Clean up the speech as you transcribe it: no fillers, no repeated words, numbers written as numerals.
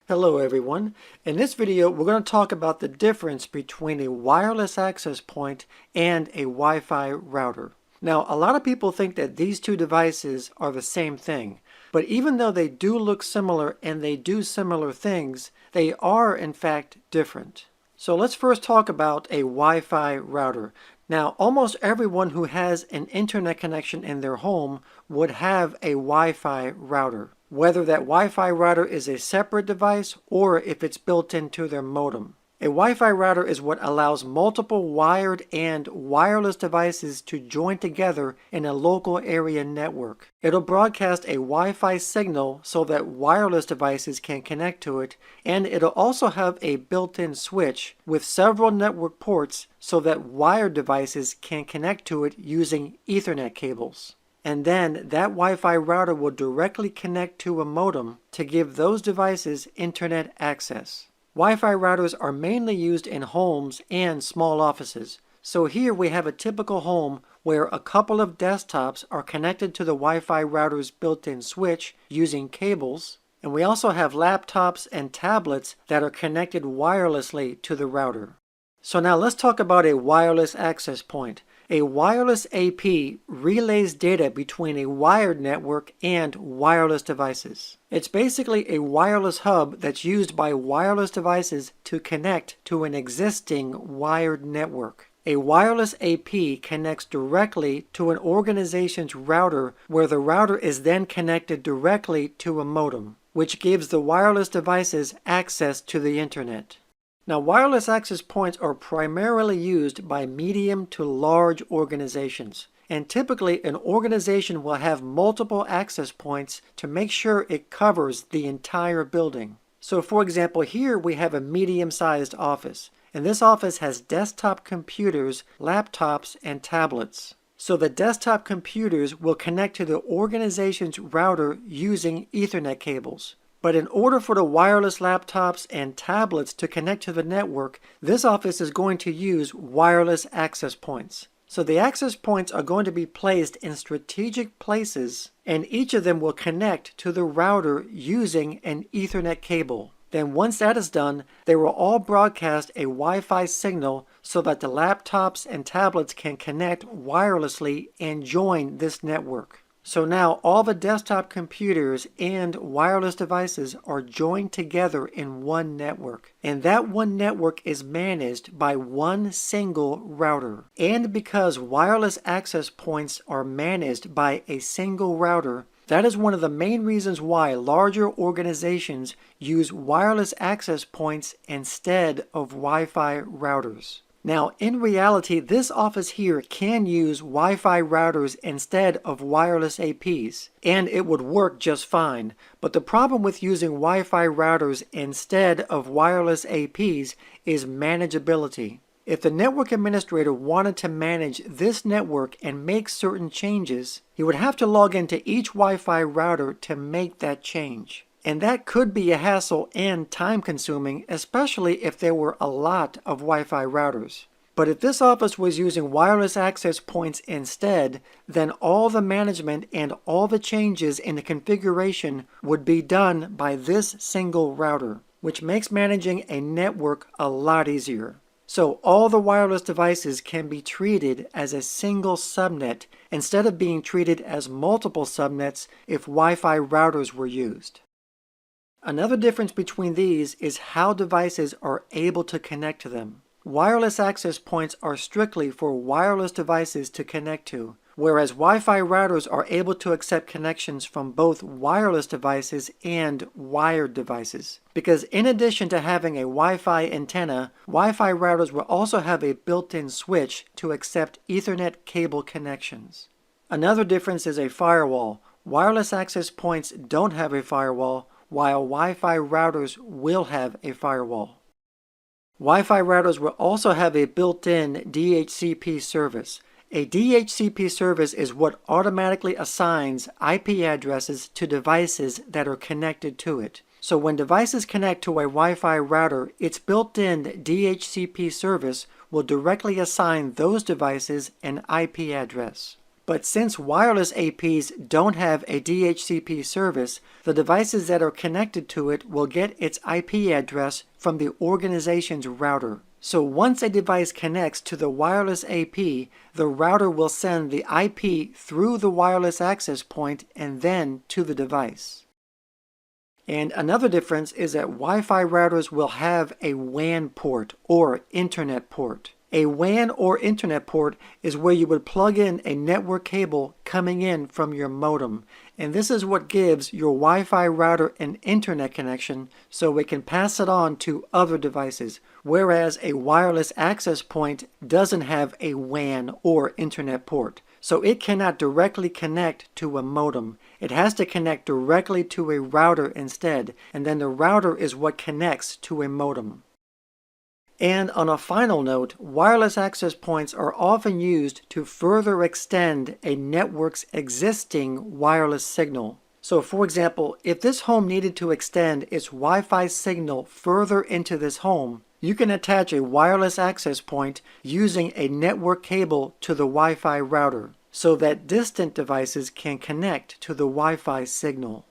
Hello everyone. In this video we're going to talk about the difference between a wireless access point and a Wi-Fi router. Now a lot of people think that these two devices are the same thing, but even though they do look similar and they do similar things, they are in fact different. So let's first talk about a Wi-Fi router. Now almost everyone who has an internet connection in their home would have a Wi-Fi router, whether that Wi-Fi router is a separate device or if it's built into their modem. A Wi-Fi router is what allows multiple wired and wireless devices to join together in a local area network. It'll broadcast a Wi-Fi signal so that wireless devices can connect to it, and it'll also have a built-in switch with several network ports so that wired devices can connect to it using Ethernet cables. And then that Wi-Fi router will directly connect to a modem to give those devices internet access. Wi-Fi routers are mainly used in homes and small offices. So here we have a typical home where a couple of desktops are connected to the Wi-Fi router's built-in switch using cables, and we also have laptops and tablets that are connected wirelessly to the router. So now let's talk about a wireless access point. A wireless AP relays data between a wired network and wireless devices. It's basically a wireless hub that's used by wireless devices to connect to an existing wired network. A wireless AP connects directly to an organization's router, where the router is then connected directly to a modem, which gives the wireless devices access to the internet. Now, wireless access points are primarily used by medium to large organizations, and typically an organization will have multiple access points to make sure it covers the entire building. So for example, here we have a medium-sized office, and this office has desktop computers, laptops, and tablets. So the desktop computers will connect to the organization's router using Ethernet cables. But in order for the wireless laptops and tablets to connect to the network, this office is going to use wireless access points. So the access points are going to be placed in strategic places, and each of them will connect to the router using an Ethernet cable. Then once that is done, they will all broadcast a Wi-Fi signal so that the laptops and tablets can connect wirelessly and join this network. So now all the desktop computers and wireless devices are joined together in one network. And that one network is managed by one single router. And because wireless access points are managed by a single router, that is one of the main reasons why larger organizations use wireless access points instead of Wi-Fi routers. Now, in reality, this office here can use Wi-Fi routers instead of wireless APs, and it would work just fine. But the problem with using Wi-Fi routers instead of wireless APs is manageability. If the network administrator wanted to manage this network and make certain changes, he would have to log into each Wi-Fi router to make that change. And that could be a hassle and time-consuming, especially if there were a lot of Wi-Fi routers. But if this office was using wireless access points instead, then all the management and all the changes in the configuration would be done by this single router, which makes managing a network a lot easier. So all the wireless devices can be treated as a single subnet instead of being treated as multiple subnets if Wi-Fi routers were used. Another difference between these is how devices are able to connect to them. Wireless access points are strictly for wireless devices to connect to, whereas Wi-Fi routers are able to accept connections from both wireless devices and wired devices. Because in addition to having a Wi-Fi antenna, Wi-Fi routers will also have a built-in switch to accept Ethernet cable connections. Another difference is a firewall. Wireless access points don't have a firewall, while Wi-Fi routers will have a firewall. Wi-Fi routers will also have a built-in DHCP service. A DHCP service is what automatically assigns IP addresses to devices that are connected to it. So when devices connect to a Wi-Fi router, its built-in DHCP service will directly assign those devices an IP address. But since wireless APs don't have a DHCP service, the devices that are connected to it will get its IP address from the organization's router. So once a device connects to the wireless AP, the router will send the IP through the wireless access point and then to the device. And another difference is that Wi-Fi routers will have a WAN port or Internet port. A WAN or Internet port is where you would plug in a network cable coming in from your modem. And this is what gives your Wi-Fi router an internet connection so it can pass it on to other devices. Whereas a wireless access point doesn't have a WAN or Internet port. So it cannot directly connect to a modem. It has to connect directly to a router instead, and then the router is what connects to a modem. And on a final note, wireless access points are often used to further extend a network's existing wireless signal. So for example, if this home needed to extend its Wi-Fi signal further into this home, you can attach a wireless access point using a network cable to the Wi-Fi router so that distant devices can connect to the Wi-Fi signal.